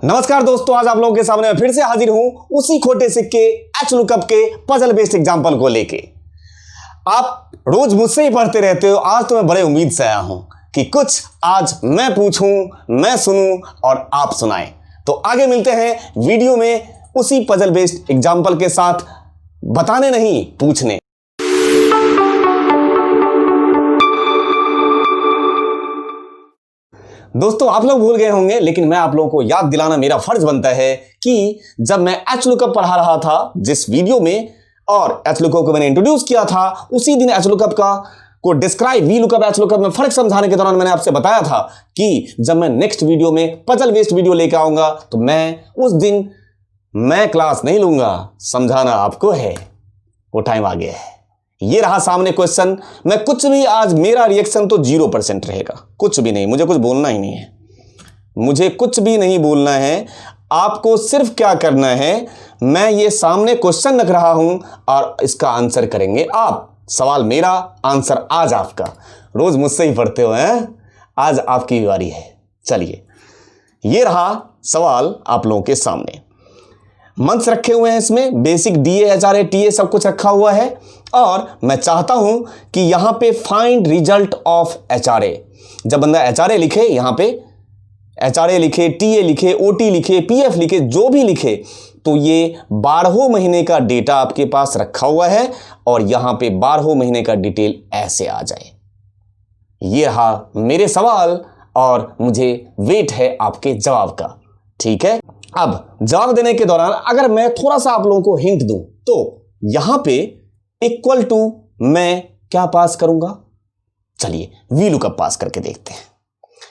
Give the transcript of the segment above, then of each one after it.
नमस्कार दोस्तों, आज आप लोगों के सामने मैं फिर से हाजिर हूं उसी खोटे सिक्के एच लुकअप के पजल बेस्ड एग्जांपल को लेके। आप रोज मुझसे ही पढ़ते रहते हो, आज तो मैं बड़े उम्मीद से आया हूं कि कुछ आज मैं पूछूं, मैं सुनूं और आप सुनाएं। तो आगे मिलते हैं वीडियो में उसी पजल बेस्ड एग्जांपल के साथ, बताने नहीं पूछने। दोस्तों, आप लोग भूल गए होंगे, लेकिन मैं आप लोगों को याद दिलाना मेरा फर्ज बनता है कि जब मैं एच लुकअप पढ़ा रहा था जिस वीडियो में, और एच लुकअप को मैंने इंट्रोड्यूस किया था, उसी दिन एच लुकअप को describe V lookup H lookup में फर्क समझाने के दौरान मैंने आपसे बताया था कि जब मैं नेक्स्ट वीडियो में पजल बेस्ड वीडियो लेकर आऊंगा तो मैं उस दिन क्लास नहीं लूंगा, समझाना आपको है। वो टाइम आ गया है। ये रहा सामने क्वेश्चन। मैं कुछ भी, आज मेरा रिएक्शन तो 0% रहेगा, कुछ भी नहीं, मुझे कुछ बोलना ही नहीं है, मुझे कुछ भी नहीं बोलना है। आपको सिर्फ क्या करना है, मैं ये सामने क्वेश्चन रख रहा हूं और इसका आंसर करेंगे आप। सवाल मेरा, आंसर आज आपका। रोज मुझसे ही पढ़ते हो हैं, आज आपकी बारी है। चलिए, ये रहा सवाल आप लोगों के सामने। मंथ्स रखे हुए हैं, इसमें बेसिक डीए, एचआरए, टीए सब कुछ रखा हुआ है। और मैं चाहता हूं कि यहां पे फाइंड रिजल्ट ऑफ एचआरए। जब बंदा एचआरए लिखे, यहां पे एचआरए लिखे, टीए लिखे, ओटी लिखे, पीएफ लिखे, जो भी लिखे, तो ये 12 महीने का डेटा आपके पास रखा हुआ है और यहां पे 12 महीने का डिटेल ऐसे आ जाए। ये रहा मेरे सवाल और मुझे वेट है आपके जवाब का। ठीक है, अब जवाब देने के दौरान अगर मैं थोड़ा सा आप लोगों को हिंट दूं तो यहां पे इक्वल टू मैं क्या पास करूंगा। चलिए वी लुकअप पास करके देखते हैं,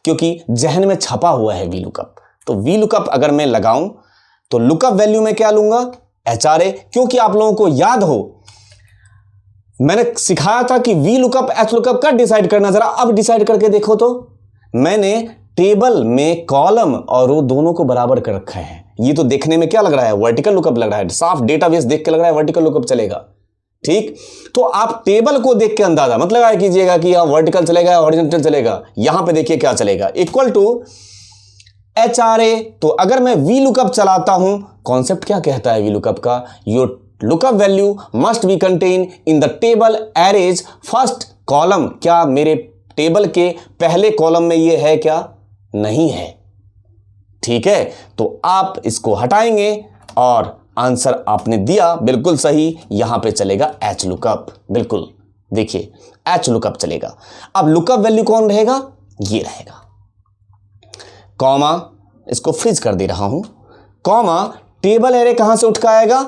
क्योंकि जहन में छपा हुआ है वी लुकअप। तो वी लुकअप अगर मैं लगाऊं तो लुकअप वैल्यू में क्या लूंगा, एचआरए। क्योंकि आप लोगों को याद हो, मैंने सिखाया था कि वी लुकअप एच लुकअप का डिसाइड करना। जरा अब डिसाइड करके देखो तो मैंने टेबल में कॉलम और रो दोनों को बराबर कर रखा है। ये तो देखने में क्या लग रहा है, वर्टिकल लुकअप लग रहा है, साफ डेटाबेस देख के लग रहा है वर्टिकल लुकअप चलेगा। ठीक, तो आप टेबल को देख के अंदाजा मत लगाया कीजिएगा कि यहां वर्टिकल चलेगा या हॉरिजॉन्टल चलेगा। यहां पे देखिए क्या चलेगा, इक्वल टू एचआरए। तो अगर मैं वी लुकअप चलाता हूं, कॉन्सेप्ट क्या कहता है वी लुकअप का, your lookup value must be contain in the table arrays first column. क्या मेरे टेबल के पहले कॉलम में ये है क्या, नहीं है। ठीक है, तो आप इसको हटाएंगे और आंसर आपने दिया बिल्कुल सही। यहां पे चलेगा एच लुकअप, बिल्कुल देखिए एच लुकअप चलेगा। अब लुकअप वैल्यू कौन रहेगा, ये रहेगा, कॉमा, इसको फ्रीज कर दे रहा हूं, कॉमा, टेबल एरे कहां से उठ के आएगा,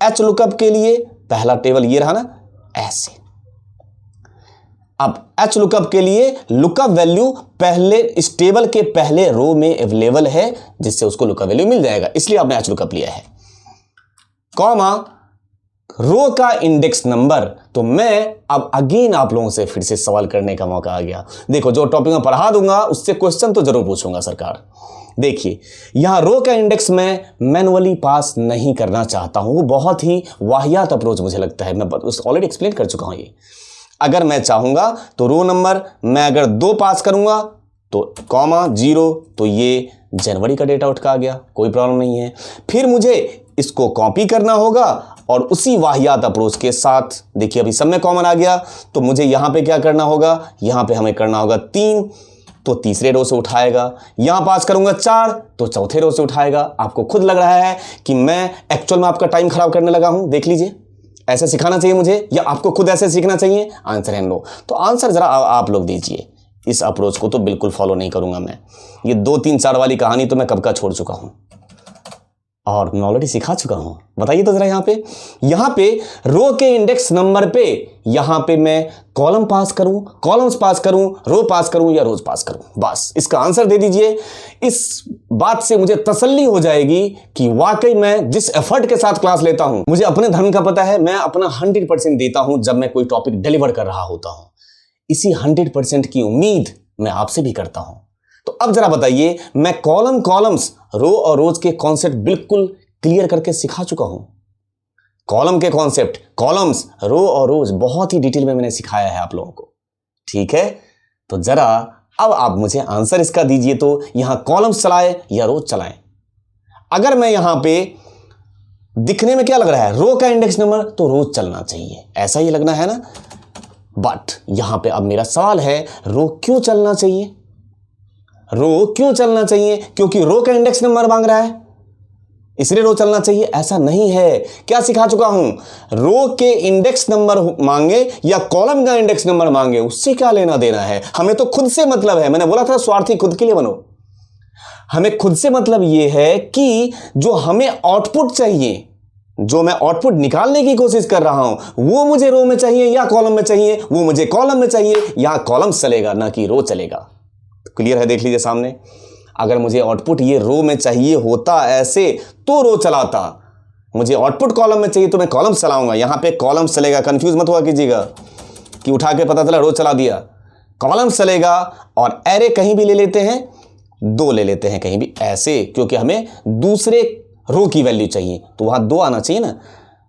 एच लुकअप के लिए पहला टेबल ये रहा ना, ऐसे। अब एच लुकअप के लिए लुकअप वैल्यू पहले इस टेबल के पहले रो में अवेलेबल है, जिससे उसको लुकअप वैल्यू मिल जाएगा, इसलिए आपने एच लुकअप लिया है, कॉमा, रो का इंडेक्स नंबर। तो मैं अब अगेन आप लोगों से फिर से सवाल करने का मौका आ गया। देखो, जो टॉपिक मैं पढ़ा दूंगा उससे क्वेश्चन तो जरूर पूछूंगा सरकार। देखिए, यहां रो का इंडेक्स मैं मैनुअली पास नहीं करना चाहता हूं, वो बहुत ही वाहियात अप्रोच मुझे लगता है। मैं ऑलरेडी एक्सप्लेन कर चुका हूं ये। अगर मैं चाहूंगा तो रो नंबर मैं अगर 2 पास करूंगा तो कॉमा 0, तो ये जनवरी का डेटा उठ के आ गया, कोई प्रॉब्लम नहीं है। फिर मुझे इसको कॉपी करना होगा और उसी वाहियात अप्रोच के साथ, देखिए अभी सब में कॉमन आ गया, तो मुझे यहां पे क्या करना होगा, यहां पे हमें करना होगा 3, तो तीसरे रो से उठाएगा। यहां पास करूंगा 4, तो चौथे रो से उठाएगा। आपको खुद लग रहा है कि मैं एक्चुअल में आपका टाइम खराब करने लगा हूं, देख लीजिए। ऐसे सिखाना चाहिए मुझे या आपको खुद ऐसे सीखना चाहिए, आंसर है नो। तो आंसर जरा आप लोग दीजिए। इस अप्रोच को तो बिल्कुल फॉलो नहीं करूंगा मैं। ये 2, 3, 4 वाली कहानी तो मैं कब का छोड़ चुका हूं और मैं ऑलरेडी सिखा चुका हूं। बताइए तो जरा, यहां पे रो के इंडेक्स नंबर पे यहां पे मैं कॉलम पास करूं, कॉलम्स पास करूं, रो पास करूं या रोज पास करूं, बस इसका आंसर दे दीजिए। इस बात से मुझे तसल्ली हो जाएगी कि वाकई मैं जिस एफर्ट के साथ क्लास लेता हूं, मुझे अपने धर्म का पता है, मैं अपना 100% देता हूं जब मैं कोई टॉपिक डिलीवर कर रहा होता हूं। इसी 100% की उम्मीद मैं आपसे भी करता हूं। तो अब जरा बताइए, मैं कॉलम्स, रो और रोज के कॉन्सेप्ट बिल्कुल क्लियर करके सिखा चुका हूं। कॉलम के कॉन्सेप्ट, कॉलम्स, रो और रोज बहुत ही डिटेल में मैंने सिखाया है आप लोगों को। ठीक है, तो जरा अब आप मुझे आंसर इसका दीजिए, तो यहां कॉलम्स चलाए या रोज चलाएं। अगर मैं यहां पे दिखने में क्या लग रहा है, रो का इंडेक्स नंबर, तो रोज चलना चाहिए, ऐसा ही लगना है ना। बट यहां पे अब मेरा सवाल है, रो क्यों चलना चाहिए? रो क्यों चलना चाहिए? क्योंकि रो का इंडेक्स नंबर मांग रहा है इसलिए रो चलना चाहिए? ऐसा नहीं है। क्या सिखा चुका हूं, रो के इंडेक्स नंबर मांगे या कॉलम का इंडेक्स नंबर मांगे, उससे क्या लेना देना है, हमें तो खुद से मतलब है। मैंने बोला था स्वार्थी खुद के लिए बनो। हमें खुद से मतलब यह है कि जो हमें आउटपुट चाहिए, जो मैं आउटपुट निकालने की कोशिश कर रहा हूं, वो मुझे रो में चाहिए या कॉलम में चाहिए, वो मुझे कॉलम में चाहिए। यहां कॉलम चलेगा ना कि रो चलेगा। तो क्लियर है, देख लीजिए सामने। अगर मुझे आउटपुट ये रो में चाहिए होता ऐसे तो रो चलाता, मुझे आउटपुट कॉलम में चाहिए तो मैं कॉलम चलाऊंगा। यहां पे कॉलम चलेगा, कंफ्यूज मत हुआ कीजिएगा कि उठा के पता चला रो चला दिया। कॉलम चलेगा और एरे कहीं भी ले लेते हैं, 2 ले लेते हैं कहीं भी ऐसे, क्योंकि हमें दूसरे रो की वैल्यू चाहिए तो वहां 2 आना चाहिए ना।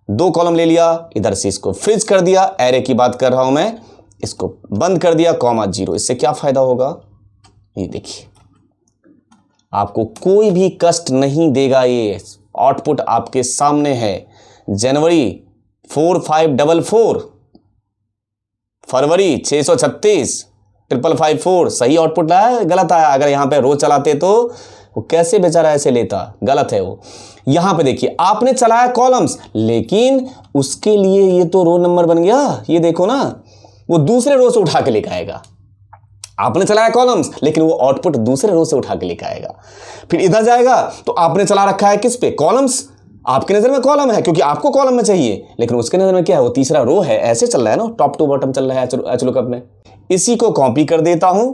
2 कॉलम ले लिया, इधर से इसको फ्रीज कर दिया, एरे की बात कर रहा हूं मैं, इसको बंद कर दिया, कॉमा 0। इससे क्या फायदा होगा, ये देखिए, आपको कोई भी कष्ट नहीं देगा। ये आउटपुट आपके सामने है। जनवरी 4544, फरवरी 636, 5554 सही आउटपुट लाया, गलत आया। अगर यहां पे रो चलाते तो वो कैसे बेचारा ऐसे लेता, गलत है वो। यहां पे देखिए आपने चलाया कॉलम्स, लेकिन उसके लिए ये तो रो नंबर बन गया। ये देखो ना, वो दूसरे रो से उठा के लेकर आएगा। आपने चलाया कॉलम्स, लेकिन वो आउटपुट दूसरे रो से उठा के लेकर आएगा। फिर इधर जाएगा तो आपने चला रखा है किस पे, कॉलम्स। आपके नजर में कॉलम है क्योंकि आपको कॉलम में चाहिए, लेकिन उसके नजर में क्या है, वो तीसरा रो है। ऐसे चल रहा है ना, टॉप टू बॉटम चल रहा है एचलुकअप में। इसी को कॉपी कर देता हूं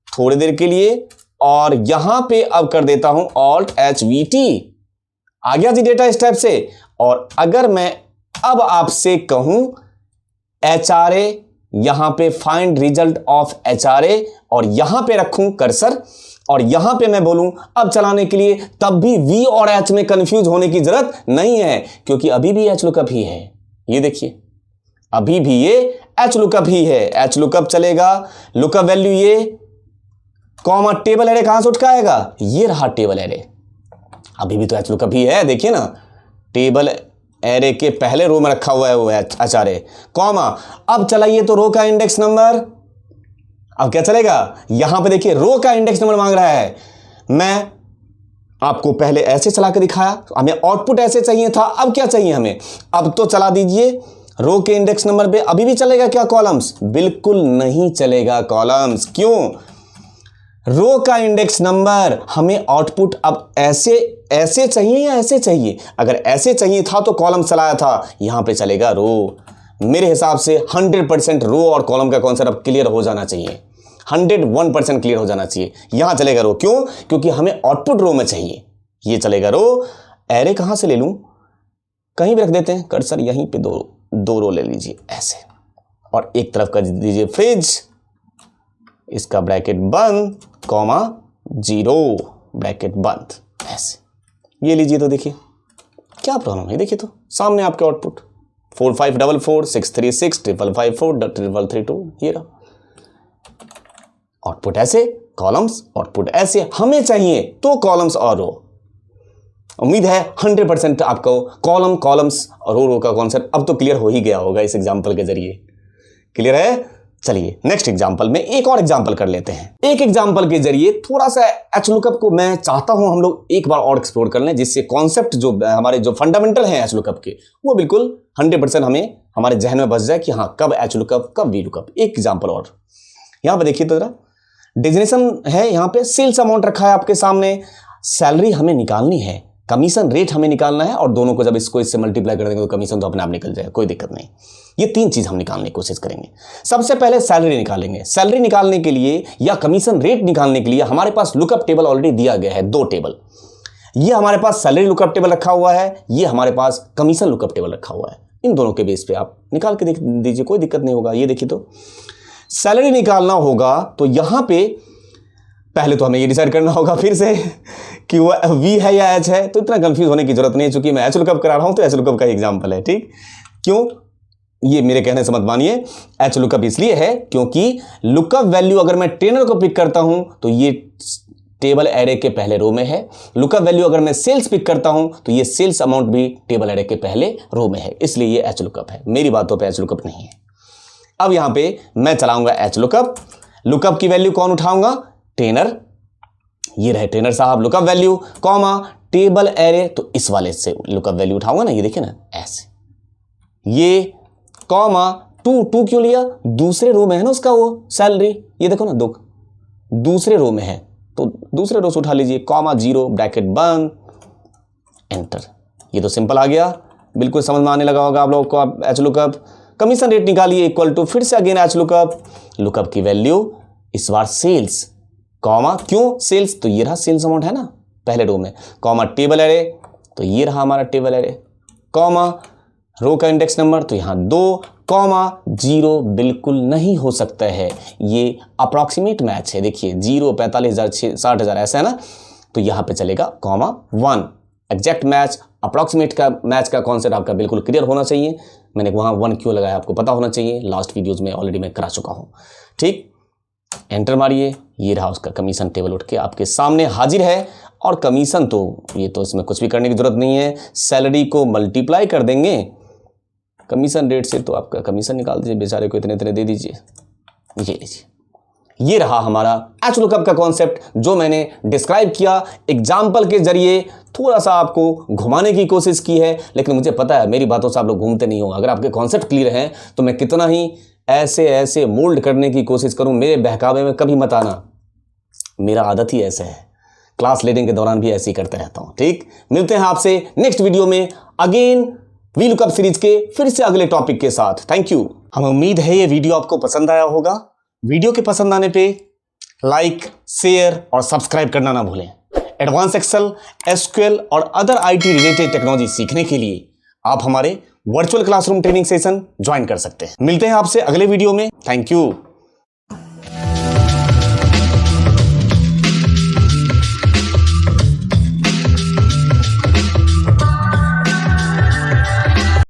थोड़ी देर के लिए और यहां पे अब कर देता हूं ऑल्ट HVT। आ गया जी डेटा इस टाइप से। और अगर मैं अब आपसे कहूं HRA, यहां पे फाइंड रिजल्ट ऑफ HRA और यहां पे रखूं कर्सर और यहां पे मैं बोलूं अब चलाने के लिए, तब भी V और H में कंफ्यूज होने की जरूरत नहीं है, क्योंकि अभी भी HLOOKUP ही है। ये देखिए, अभी भी ये HLOOKUP ही है। HLOOKUP चलेगा, लुकअप वैल्यू ये, कॉमा टेबल एरे कहां से उठ के आएगा, ये रहा टेबल एरे। अभी भी तो HLOOKUP ही है, देखिए ना, टेबल एरे के पहले रो में रखा हुआ है वो HRA, कॉमा अब चलाइए तो रो का इंडेक्स नंबर। अब क्या चलेगा, यहां पे देखिए रो का इंडेक्स नंबर मांग रहा है। मैं आपको पहले ऐसे चला के दिखाया, हमें आउटपुट ऐसे चाहिए था, अब क्या चाहिए हमें, अब तो चला दीजिए रो के इंडेक्स नंबर पे। अभी भी चलेगा क्या कॉलम्स, बिल्कुल नहीं चलेगा कॉलम्स। क्यों, रो का इंडेक्स नंबर, हमें आउटपुट अब ऐसे ऐसे चाहिए या ऐसे चाहिए। अगर ऐसे चाहिए था तो कॉलम चलाया था, यहां पे चलेगा रो। मेरे हिसाब से 100% रो और कॉलम का कॉन्सेप्ट अब क्लियर हो जाना चाहिए, 101% क्लियर हो जाना चाहिए। यहां चलेगा रो, क्यों, क्योंकि हमें आउटपुट रो में चाहिए, ये चलेगा रो। एरे कहां से ले लूं, कहीं भी रख देते हैं कर्सर, यहीं पे दो रो ले लीजिए ऐसे, और एक तरफ कर दीजिए फ्रिज, इसका ब्रैकेट बंद, कॉमा 0 ब्रैकेट बंद, ऐसे ये लीजिए। तो देखिए क्या प्रॉब्लम है, देखिए तो सामने आपके आउटपुट 4544 636 5554 3332, ये रहा आउटपुट। ऐसे कॉलम्स, आउटपुट ऐसे हमें चाहिए तो कॉलम्स और रो। उम्मीद है 100% आपको कॉलम्स और रो का कॉन्सेप्ट अब तो क्लियर हो ही गया होगा इस एग्जांपल के जरिए। क्लियर है, चलिए नेक्स्ट एग्जांपल में एक और एग्जांपल कर लेते हैं। एक एग्जांपल के जरिए थोड़ा सा HLOOKUP को मैं चाहता हूं हम लोग एक बार और एक्सप्लोर कर लें, जिससे कॉन्सेप्ट जो हमारे जो फंडामेंटल हैं HLOOKUP के, वो बिल्कुल 100% हमें हमारे जहन में बस जाए कि हाँ कब HLOOKUP कब VLOOKUP। एक एग्जांपल और यहां पर देखिए तो जरा, डेजिग्नेशन है, यहां पे सेल्स अमाउंट रखा है आपके सामने, सैलरी हमें निकालनी है, कमीशन रेट हमें निकालना है, और दोनों को जब इसको इससे मल्टीप्लाई कर देंगे तो कमीशन तो अपने आप निकल जाएगा, कोई दिक्कत नहीं। ये 3 चीज हम निकालने की कोशिश करेंगे। सबसे पहले सैलरी निकालेंगे। सैलरी निकालने के लिए या कमीशन रेट निकालने के लिए हमारे पास लुकअप टेबल ऑलरेडी दिया गया है, 2 टेबल। ये हमारे पास सैलरी लुकअप टेबल रखा हुआ है, ये हमारे पास कमीशन लुकअप टेबल रखा हुआ है। इन दोनों के बेस पे आप निकाल के देख दीजिए, कोई दिक्कत नहीं होगा। ये देखिए तो सैलरी निकालना होगा तो यहां पे पहले तो हमें ये डिसाइड करना होगा फिर से कि वो V है या H है। तो इतना कंफ्यूज होने की जरूरत नहीं है, चूंकि मैं HLOOKUP करा रहा हूं तो HLOOKUP का एग्जांपल है, ठीक। क्यों, ये मेरे कहने से मत मानिए, HLOOKUP इसलिए है क्योंकि लुकअप वैल्यू अगर मैं ट्रेनर को पिक करता हूं तो ये टेबल एरे के पहले रो में है। लुकअप वैल्यू अगर मैं सेल्स पिक करता हूं तो ये सेल्स अमाउंट भी टेबल एरे के पहले रो में है, इसलिए ये एच लुकअप है। मेरी बातों पे एच लुकअप नहीं है। अब यहां पे मैं चलाऊंगा एच लुकअप। लुकअप की वैल्यू कौन उठाऊंगा? टेनर। ये रहे टेनर साहब lookup value, comma table array, तो इस वाले से लुकअप वैल्यू उठाऊंगा ना, ये देखिए ना ऐसे, ये कॉमा टू क्यों लिया? दूसरे रो में है ना उसका वो सैलरी, ये देखो ना दूसरे रो में है तो दूसरे रो से उठा लीजिए, कॉमा 0 ब्रैकेट बंद, एंटर। ये तो सिंपल आ गया, बिल्कुल समझ में आने लगा होगा आप लोगों को। आप एच लुकअप कमीशन रेट निकालिए इक्वल टू, फिर से अगेन एच लुकअप, लुकअप की वैल्यू इस बार सेल्स, कॉमा क्यों सेल्स? तो ये रहा सेल्स अमाउंट है ना पहले रो में, कॉमा टेबल एरे, तो ये रहा हमारा टेबल एरे, कॉमा रो का इंडेक्स नंबर तो यहां 2, कॉमा 0 बिल्कुल नहीं हो सकता है, ये अप्रॉक्सीमेट मैच है। देखिए 0, 45,000, 60,000 ऐसा है ना, तो यहां पे चलेगा कॉमा 1। एग्जैक्ट मैच, अप्रॉक्सीमेट का मैच का कॉन्सेप्ट आपका बिल्कुल क्लियर होना चाहिए। मैंने वहां 1 क्यों लगाया आपको पता होना चाहिए, लास्ट वीडियोज में ऑलरेडी मैं करा चुका हूं। ठीक, एंटर मारिए, ये रहा उसका कमीशन टेबल उठ के आपके सामने हाजिर है। और कमीशन तो ये तो इसमें कुछ भी करने की जरूरत नहीं है, सैलरी को मल्टीप्लाई कर देंगे कमीशन रेट से, तो आपका कमीशन निकाल दीजिए, बेचारे को इतने इतने दे दीजिए, ये लीजिए। ये रहा हमारा एच लुकअप का कॉन्सेप्ट जो मैंने डिस्क्राइब किया, एग्जाम्पल के जरिए थोड़ा सा आपको घुमाने की कोशिश की है, लेकिन मुझे पता है मेरी बातों से आप लोग घूमते नहीं हो। अगर आपके कॉन्सेप्ट क्लियर हैं तो मैं कितना ही ऐसे मोल्ड करने की कोशिश करूं, मेरे बहकावे में कभी मत आना, मेरा आदत ही ऐसे है, क्लास लेने के दौरान भी ऐसे ही करते रहता हूं। ठीक, मिलते हैं आपसे नेक्स्ट वीडियो में अगेन वी लुकअप सीरीज के फिर से अगले टॉपिक के साथ। Thank you. हमें उम्मीद है ये वीडियो आपको पसंद आया होगा। वीडियो के पसंद आने पे लाइक, शेयर और सब्सक्राइब करना ना भूलें। एडवांस एक्सेल, एसक्यूएल और अदर आईटी रिलेटेड टेक्नोलॉजी सीखने के लिए आप हमारे virtual classroom training session join कर सकते हैं। मिलते हैं आपसे अगले वीडियो में। Thank you.